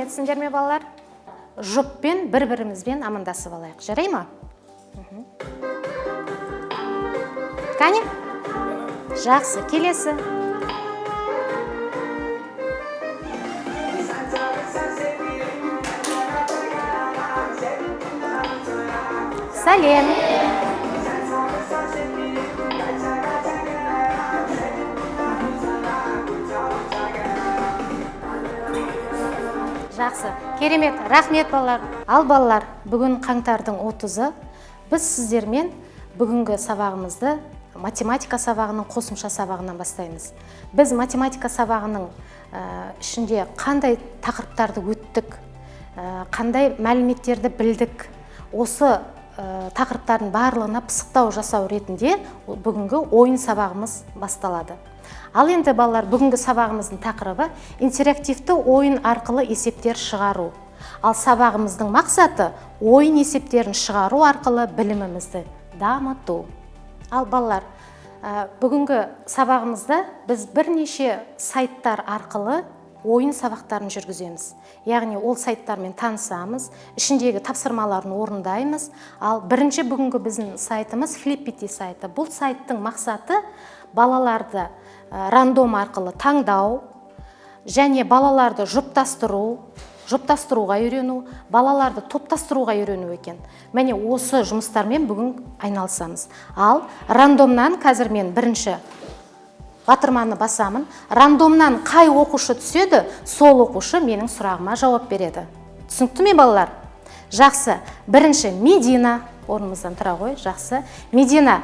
сәлеметсіңдер ме балалар? Жұппен бір-бірімізбен амандасып алайық. Жарай ма? Кәне? Жақсы, келесі. Сәлем. Жақсы, керемет, рахмет балалар. Ал балалар, бүгін қаңтардың 30-ы. Біз сіздермен бүгінгі сабағымызды математика сабағының қосымша сабағынан бастаймыз. Біз математика сабағының ішінде қандай тақырыптарды өттік, қандай мәліметтерді білдік, осы тақырыптардың барлығына пысықтау жасау ретінде бүгінгі ойын сабағымыз басталады. Ал енді балалар, бүгінгі сабағымыздың тақырыбы интерактивті ойын арқылы есептер шығару. Ал сабағымыздың мақсаты ойын есептерін шығару арқылы білімімізді дамыту. Ал балалар, бүгінгі сабағымызда біз бірнеше сайттар арқылы ойын сабақтарын жүргіземіз. Яғни ол сайттармен танысамыз, ішіндегі тапсырмаларын орындаймыз. Ал бірінші бүгінгі біздің сайтымыз Flippity сайты. Бұл сайттың мақсаты балаларды рандом арқылы таңдау және балаларды жұптастыруға үйрену, балаларды топтастыруға үйрену екен. Міне осы жұмыстармен бүгін айналысамыз. Ал рандомнан қазір мен бірінші батырманы басамын. Рандомнан қай оқушы түседі, сол оқушы менің сұрағыма жауап береді. Түсінікті ме балалар? Жақсы. Бірінші Медина, орнымыздан тұра ғой, жақсы. Медина,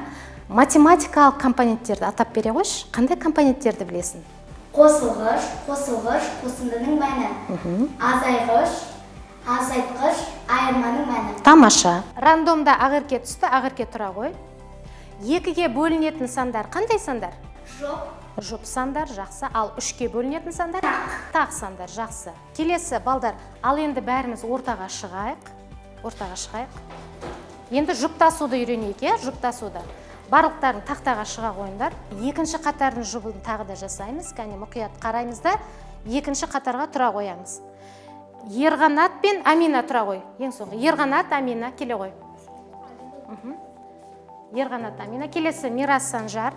математикалық компоненттерді атап бере қойшы. Қандай компоненттерді білесің? Қосылғыш, қосындының мәні. Азайғыш, азайтқыш, айырманың мәні. Тамаша. Рандомда Ақерке түсті, Ақерке тұра ғой. Екіге бөлінетін сандар қандай сандар? Жұп сандар, жақсы. Ал үшке бөлінетін сандар? Тақ сандар, жақсы. Келесі балдар, ал енді бәріміз ортаға шығайық. Енді жұптасуды үйренейік, жұптасуды. Барлықтарын тақтаға шыға қойыңдар. Екінші қатардың жұбын тағы да жасаймыз. Кәне мұқият қараймыз да, екінші қатарға тұра қоямыз. Ерғанат пен Амина тұра қой. Ең соңғы. Ерғанат, Амина, келе қой. Ерғанат, Амина. Келесі Мирас Санжар.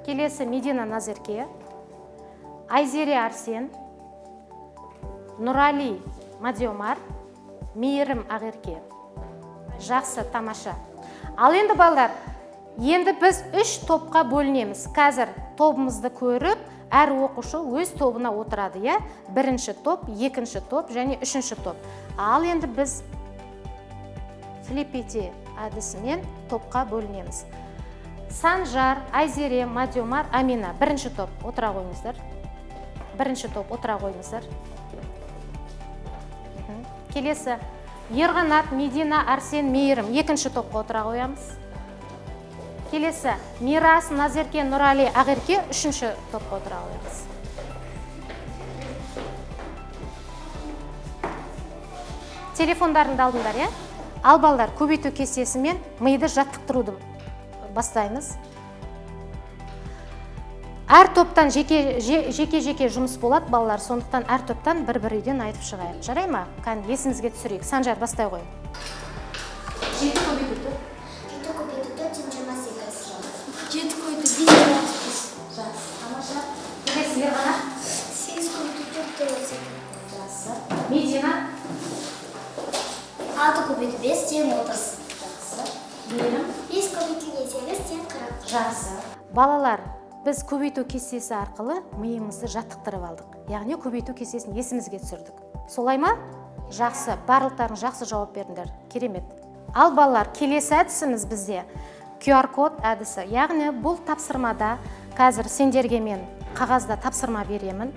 Келесі Медина Назерке. Айзере Арсен. Нұрали Мадиомар. Мейірім Ақерке. Жақсы, тамаша. Ал енді балдар, енді біз 3 топқа бөлінеміз. Қазір тобымызды көріп, әр оқушы өз тобына отырады, я? Бірінші топ, екінші топ және үшінші топ. Ал енді біз Flippity әдісімен топқа бөлінеміз. Санжар, Айзере, Мадиомар, Амина. Бірінші топ, отыра қойыңыздар. Бірінші топ, отыра қойыңыздар. Келесі Ерғанат, Медина, Арсен, Мейірім. Екінші топқа отыра қоямыз. Келесі Мирас, Назерке, Нұрали, Ақерке. Үшінші топқа отыра қоямыз. Телефондарыңды алдыңдар, я? Ал балдар, көбейту кестесімен миды жаттықтыруды бастаймыз. Әр топтан жеке-жеке жұмыс болады, балалар, сондықтан әр топтан бір-бір үйден айтып шығайық. Жарай ма? Кәне, есімізге түсірейік. Санжар, бастай қой. 7 көбейту 4, 28. 7 көбейту 5, 35. Тамаша. Келесі Ерғанат. 8 көбейту 4, 48. Жақсы. Медина. 6 көбейту 5, 30. Жақсы. Мейірім. 5 көбейту 8, 40. Жақсы. Балалар, біз көбейту кестесі арқылы миымызды жаттықтырып алдық. Яғни көбейту кестесін есімізге түсірдік. Солай ма? Жақсы. Барлықтарың жақсы жауап бердіңдер. Керемет. Ал балалар, келесі әдісіміз бізде QR-код әдісі. Яғни бұл тапсырмада қазір сендерге мен қағазда тапсырма беремін.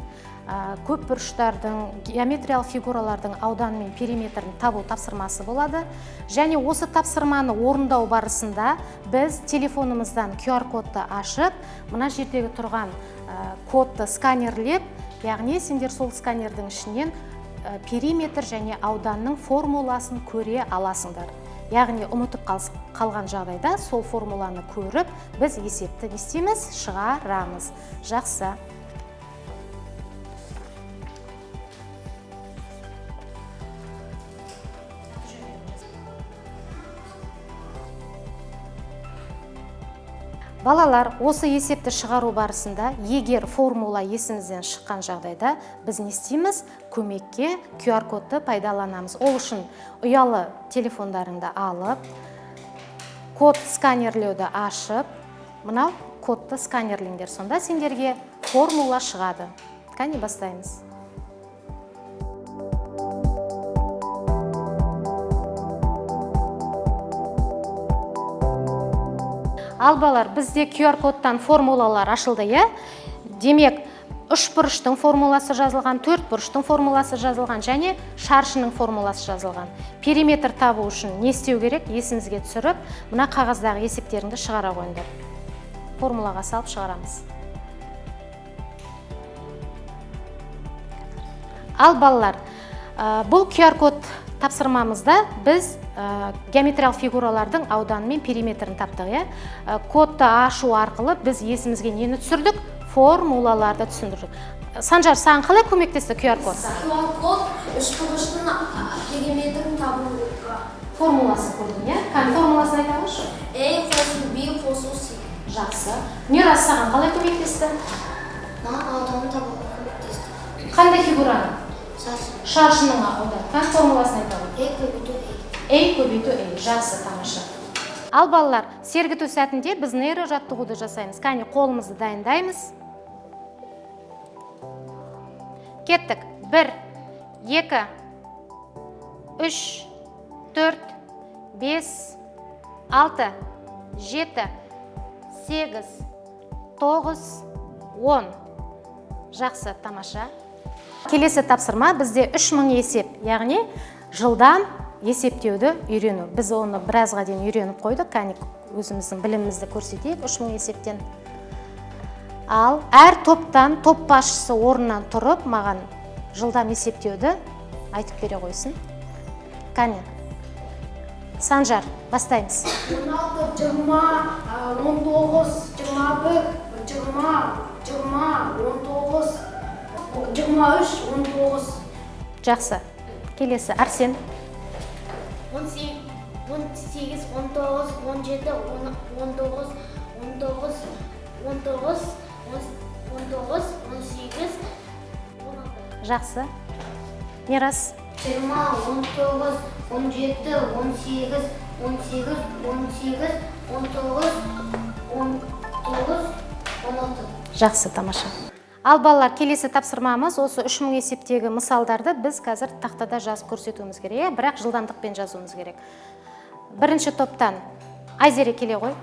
Көп бұрыштардың, геометриялық фигуралардың ауданы мен периметрін табу тапсырмасы болады. Және осы тапсырманы орындау барысында біз телефонымыздан QR-кодты ашып, мына жердегі тұрған кодты сканерлеп, яғни сендер сол сканердің ішінен периметр және ауданның формуласын көре аласыңдар. Яғни ұмытып қалған жағдайда сол формуланы көріп, біз есепті істейміз, шығарамыз. Жақсы. Балалар, осы есепті шығару барысында, егер формула есімізден шыққан жағдайда, біз не істейміз? Көмекке QR кодты пайдаланамыз. Ол үшін ұялы телефондарыңды алып, код сканерлеуді ашып, мынау кодты сканерлеңдер. Сонда сендерге формула шығады. Қане бастаймыз. Ал балалар, бізде QR кодтан формулалар ашылды, е? Демек, үш бұрыштың формуласы жазылған, төрт бұрыштың формуласы жазылған және шаршының формуласы жазылған. Периметр табу үшін не істеу керек? Есіңізге түсіріп, мына қағаздағы есептеріңді шығара қойыңдар. Формулаға салып шығарамыз. Ал балалар, бұл QR код тапсырмамызда біз геометриялық фигуралардың ауданы мен периметрін таптық. Кодты ашу арқылы біз есімізге нені түсірдік? Формулаларды түсіндірдік. Санжар, саған қалай көмектесті QR код? QR код үш бұрыштың периметрін табуға. Формуласын көрдің, е? Формуласын айта алшы? A қосу B қосу C. Жақсы. Мирас, саған қалай көмектесті? Маған ауданы табуға көмектесті. Қандай фигураны? Шаршы. Шаршының ауданы. Формуласын айта алшы? A көбейту A. A көбейту A. Жақсы, тамаша. Ал балалар, сергіту сәтінде біз нейро жаттығуды жасаймыз. Қане, қолымызды дайындаймыз. Кеттік. 1, 2, 3, 4, 5, 6, 7, 8, 9, 10. Жақсы, тамаша. Келесі тапсырма бізде 3000 есеп, яғни жылдам есептеуді үйрену. Біз оны біразға дейін үйреніп қойдық, кәне өзіміздің білімімізді көрсетейік 3000 есептен. Ал әр топтан топ басшысы орнынан тұрып, маған жылдам есептеуді айтып бере қойсын. Кәне. Санжар, бастаймыз. 16, 20, 19, 21, 20, 23, 19. Жақсы. Келесі, Арсен. 18, 19, 17, 19, 19, 18, 16. Жақсы. Мирас. 20, 19, 17, 18, 18, 18, 19, 19, 16. Жақсы, тамаша. Ал балалар, келесі тапсырмамыз осы 3000 есептегі мысалдарды біз қазір тақтада жазып көрсетуіміз керек, бірақ жылдамдықпен жазуымыз керек. Бірінші топтан Айзере келе ғой.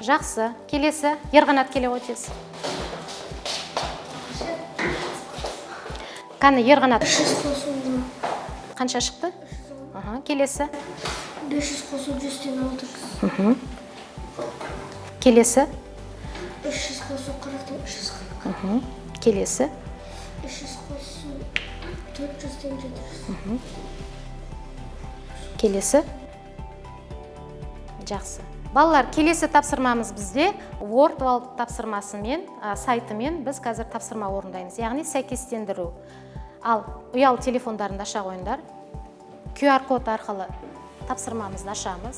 Жақсы. Келесі Ерғанат келе ғой тез. Қаны Ерғанат. 500 қосу. Қанша шықты? Келесі. 500 қосу 100-тен 6. Келесі. 300 қосу 40-тен 340. Келесі. 300 қосу 400-тен 700. Келесі. Жақсы. Балалар, келесі тапсырмамыз бізде Word тапсырмасымен, сайтымен біз қазір тапсырма орындаймыз. Яғни сәйкестендіру. Ал ұялы телефондарында аша қойыңдар. QR код арқылы тапсырмамызды ашамыз.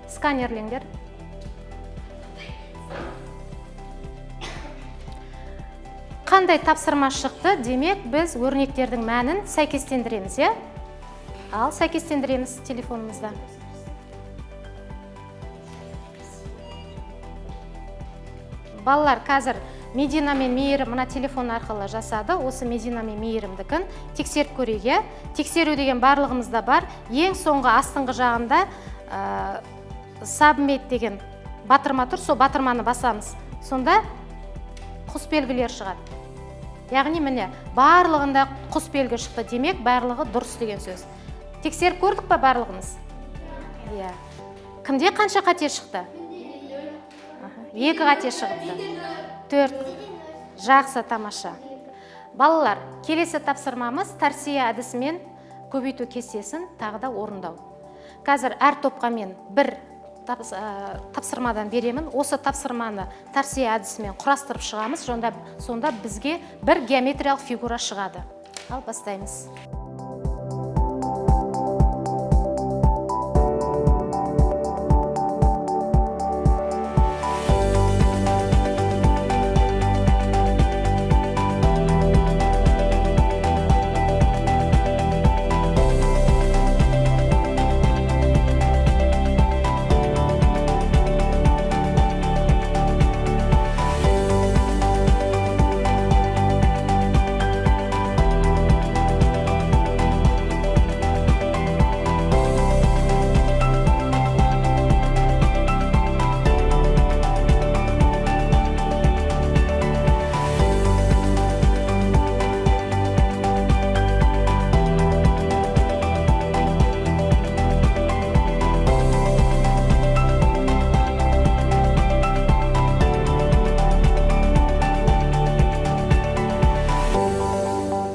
Сканерлеңдер. Қандай тапсырма шықты? Демек, біз өрнектердің мәнін сәйкестендіреміз, е? Ал сәйкестендіреміз телефонымызда. Балалар, қазір Медина мен Мейірім мына телефон арқылы жасады. Осы Медина мен Мейірімдікін тексеріп көреге. Тексеру деген барлығымызда бар. Ең соңғы астыңғы жағында Submit деген батырма тұр. Сол батырманы басамыз. Сонда құс белгілер шығады. Яғни міне, барлығында құс белгі шықты. Демек, барлығы дұрыс деген сөз. Тексеріп көрдік па барлығымыз? Иә. Кімде қанша қате шықты? 2 қате шығыпты. 4. Жақсы, тамаша. Балалар, келесі тапсырмамыз торсия әдісімен көбейту кестесін тағы да орындау. Қазір әр топқа мен бір тапсырмадан беремін. Осы тапсырманы торсия әдісімен құрастырып шығамыз. Сонда бізге бір геометриялық фигура шығады. Ал бастаймыз.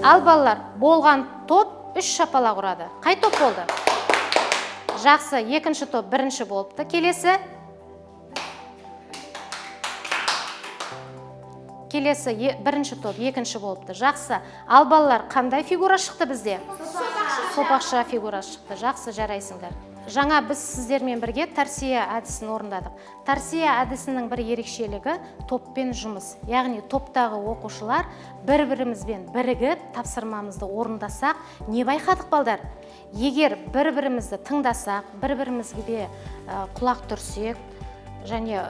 Ал балалар, болған топ 3 шапалақ ұрады. Қай топ болды? Жақсы, екінші топ бірінші болыпты. Келесі бірінші топ екінші болыпты. Жақсы. Ал балалар, қандай фигура шықты бізде? Сопақша фигура шықты. Жақсы, жарайсыңдар. Жаңа біз сіздермен бірге торсия әдісін орындадық. Торсия әдісінің бір ерекшелігі топпен жұмыс. Яғни топтағы оқушылар бір-бірімізбен бірігіп тапсырмамызды орындасақ, не байқадық балдар? Егер бір-бірімізді тыңдасақ, бір-бірімізге құлақ түрсек, және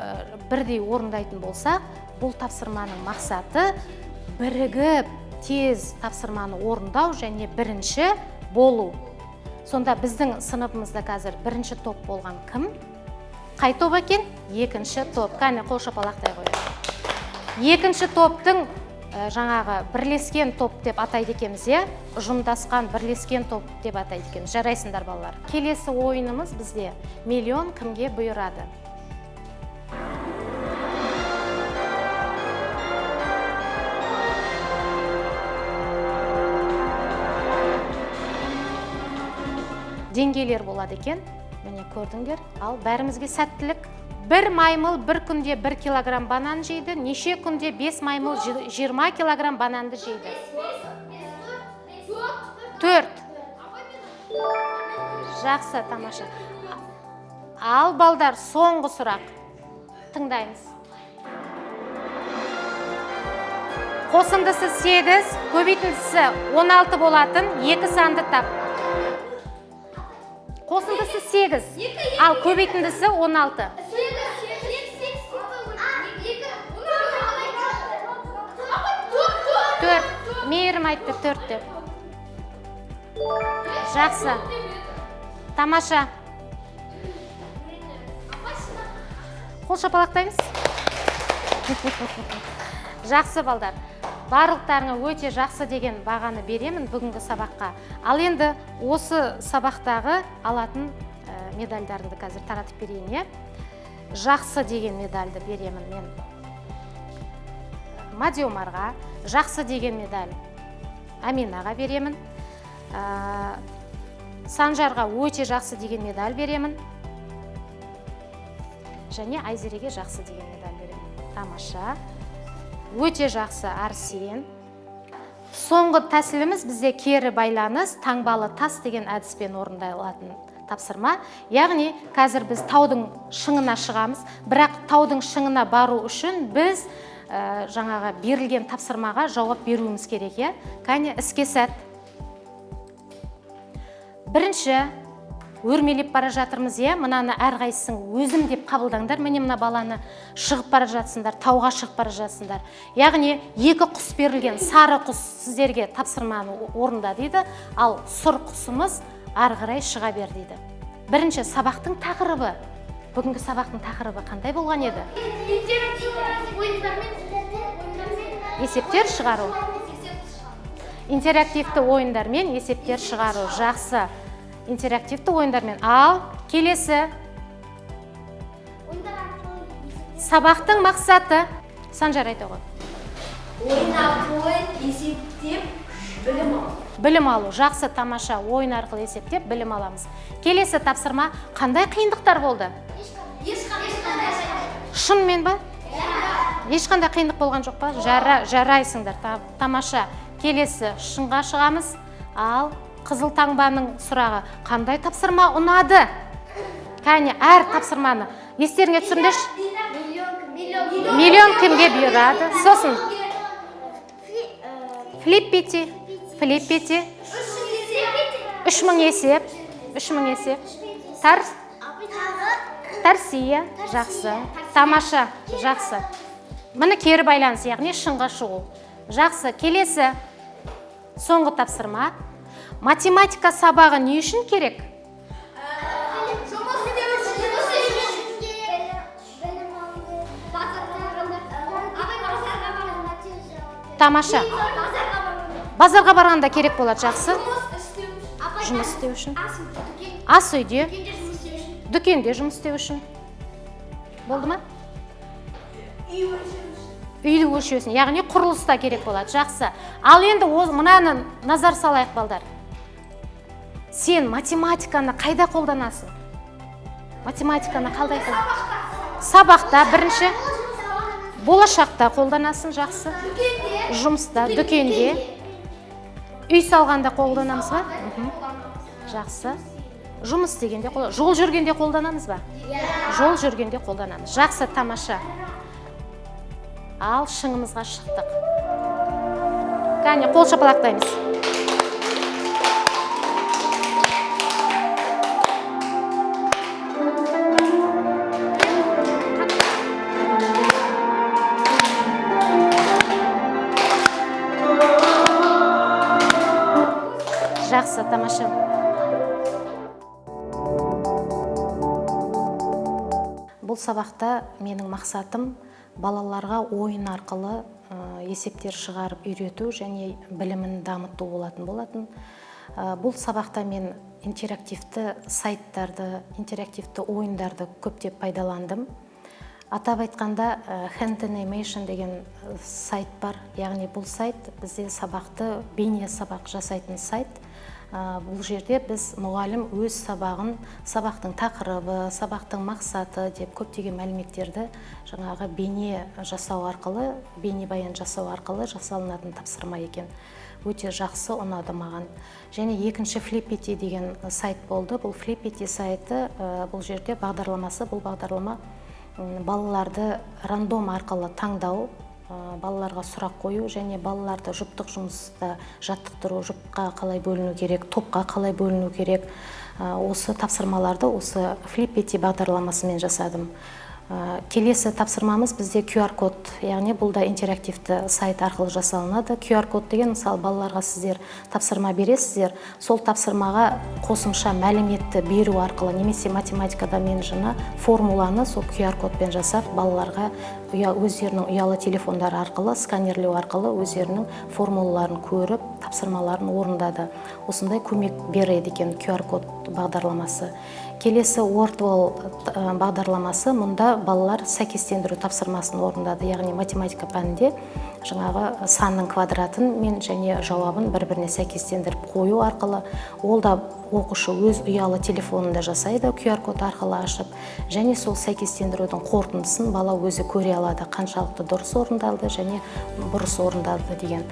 бірдей орындайтын болсақ, бұл тапсырманың мақсаты бірігіп тез тапсырманы орындау және бірінші болу. Сонда біздің сыныбымызда қазір бірінші топ болған кім? Қай топ екен? Екінші топ. Қане, қол шапалақтай қойды. Екінші топтың жаңағы бірлескен топ деп атайды екенбіз, ұжымдасқан бірлескен топ деп атайды екенбіз. Жарайсыңдар балалар. Келесі ойынымыз бізде миллион кімге бұйырады. Деңгейлер болады екен, міне көрдіңдер. Ал бәрімізге сәттілік. Бір маймыл бір күнде 1 килограмм банан жейді, неше күнде 5 маймыл 20 килограмм бананды жейді? 4. Жақсы, тамаша. Ал балдар, соңғы сұрақ. Тыңдаймыз. Қосындысы 8, көбейтіндісі 16 болатын 2 санды тап. Қосындысы 8, ал көбейтіндісі 16. 4. Мейірім айтты 4 деп. Жақсы. Тамаша. Қол шапалақтаймыз. Жақсы балдар. Барлықтарыңа өте жақсы деген бағаны беремін бүгінгі сабаққа. Ал енді осы сабақтағы алатын медальдарды қазір таратып берейін. Жақсы деген медальді беремін мен Мадиомарға, жақсы деген медаль Аминаға беремін. Санжарға өте жақсы деген медаль беремін. Және Айзереге жақсы деген медаль беремін. Тамаша. Өте жақсы Арсен. Соңғы тәсіліміз бізде кері байланыс, таңбалы тас деген әдіспен орындалатын тапсырма. Яғни қазір біз таудың шыңына шығамыз, бірақ таудың шыңына бару үшін біз жаңаға берілген тапсырмаға жауап беруіміз керек. Кәне іске сәт. Бірінші өрмелеп бара жатырмыз, мынаны әрқайсың өзім деп қабылдаңдар. Міне мына баланы шығып бара жатсындар, тауға шығып бара жатсындар. Яғни екі құс берілген, сары құс сіздерге тапсырманы орында дейді, ал сұр құсымыз ары қарай шыға бер дейді. Бірінші сабақтың тақырыбы. Бүгінгі сабақтың тақырыбы қандай болған еді? Есептер шығару. Интерактивті ойындармен есептер шығару. Жақсы. Интерактивті ойындармен. Ал келесі сабақтың мақсаты Санжар айта ғой. Ойын арқылы есептеп білім алу. Білім алу. Жақсы, тамаша. Ойын арқылы есептеп білім аламыз. Келесі тапсырма қандай қиындықтар болды? Шынымен ба? Ешқандай қиындық болған жоқ па? Жарайсыңдар. Тамаша. Келесі шынға шығамыз. Ал қызыл таңбаның сұрағы. Қандай тапсырма ұнады? Кәне, әр тапсырманы. Естеріңе түсіріңдерші? Миллион кімге бұйырады? Сосын. Флиппити. 3000 есеп. Тарсия. Жақсы. Тамаша. Жақсы. Мұны кері байланыс, яғни шынға шығу. Жақсы. Келесі соңғы тапсырма. Математика сабағы не үшін керек? Тамаша. Базарға барғанда керек болады. Жақсы. Жұмыс істеу үшін. Ас үйде. Дүкенде жұмыс істеу үшін. Болды ма? Үйді өлшеусін, яғни құрылыста керек болады. Жақсы. Ал енді мынаны назар салайық, балдар. Сен математиканы қайда қолданасың? Математиканы қалай қолданасың? Сабақта бірінші. Болашақта қолданасың. Жақсы. Жұмыста, дүкенде. Үй салғанда қолданамыз ба? Жақсы. Жұмыс дегенде қолданамыз. Жол жүргенде қолданамыз ба? Жол жүргенде қолданамыз. Жақсы, тамаша. Ал шыңымызға шықтық. Кәне, қол шапалақтаймыз. Жақсы, тамаша. Бұл сабақта менің мақсатым балаларға ойын арқылы есептер шығарып үйрету және білімін дамыту болатын. Бұл сабақта мен интерактивті сайттарды, интерактивті ойындарды көптеп пайдаландым. Атап айтқанда Hand Animation деген сайт бар. Яғни бұл сайт бізде сабақты бейне сабақ жасайтын сайт. Бұл жерде біз мұғалім өз сабағын, сабақтың тақырыбы, сабақтың мақсаты деп көптеген мәліметтерді жаңағы бейне жасау арқылы, бейне баян жасау арқылы жасалынатын тапсырма екен. Өте жақсы ұнады маған. Және екінші Flippity деген сайт болды. Бұл Flippity сайты, бұл жерде бағдарламасы, бұл бағдарлама балаларды рандом арқылы таңдау, балаларға сұрақ қою және балаларды жұптық жұмыста жаттықтыру, жұпқа қалай бөліну керек, топқа қалай бөліну керек. Осы тапсырмаларды осы Flippity бағдарламасымен жасадым. Келесі тапсырмамыз бізде QR-код, яғни бұл да интерактивті сайт арқылы жасалынады. QR-код деген, мысалы, балаларға сіздер тапсырма бересіздер, сол тапсырмаға қосымша мәліметті беру арқылы, немесе математикада мен жына формуланы сол QR-кодпен жасап, балаларға өздерінің ұялы телефондары арқылы, сканерлеу арқылы өздерінің формулаларын көріп, тапсырмаларын орындады. Осындай көмек береді екен QR-код бағдарламасы. Келесі Wordwall бағдарламасы, мұнда балалар сәйкестендіру тапсырмасын орындады. Яғни математика пәнінде жаңағы санның квадратын мен және жауабын бір-біріне сәйкестендіріп қою арқылы, ол да оқушы өз ұялы телефонында жасайды, QR-код арқылы ашып, және сол сәйкестендірудің қорытындысын бала өзі көре алады, қаншалықты дұрыс орындалды және бұрыс орындалды деген.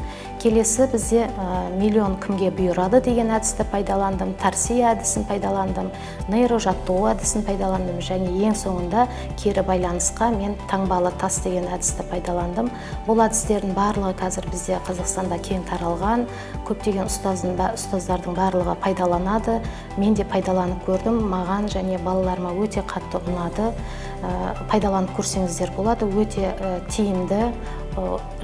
Келесі бізде миллион кімге бұйырады деген әдісті пайдаландым, Тарсия әдісін пайдаландым, нейрожаттығу әдісін пайдаландым және ең соңында кері байланысқа мен таңбалы тас деген әдісті пайдаландым. Бұл әдістердің барлығы қазір бізде Қазақстанда кең таралған, көптеген ұстаздардың барлығы пайдаланады. Мен де пайдаланып көрдім, маған және балаларыма өте қатты ұнады. Пайдаланып көрсеңіздер болады, өте тиімді,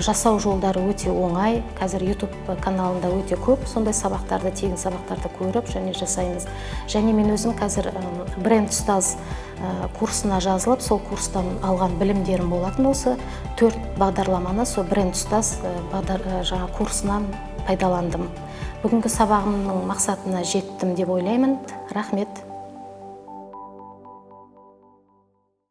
жасау жолдары өте оңай. Қазір YouTube каналында өте көп сондай сабақтарды, тегін сабақтарды көріп және жасаймыз. Және мен өзім қазір бренд ұстаз курсына жазылып, сол курстан алған білімдерім болатын, осы 4 бағдарламаны сол бренд ұстаз курсынан пайдаландым. Бүгінгі сабағымның мақсатына жеттім деп ойлаймын. Рахмет.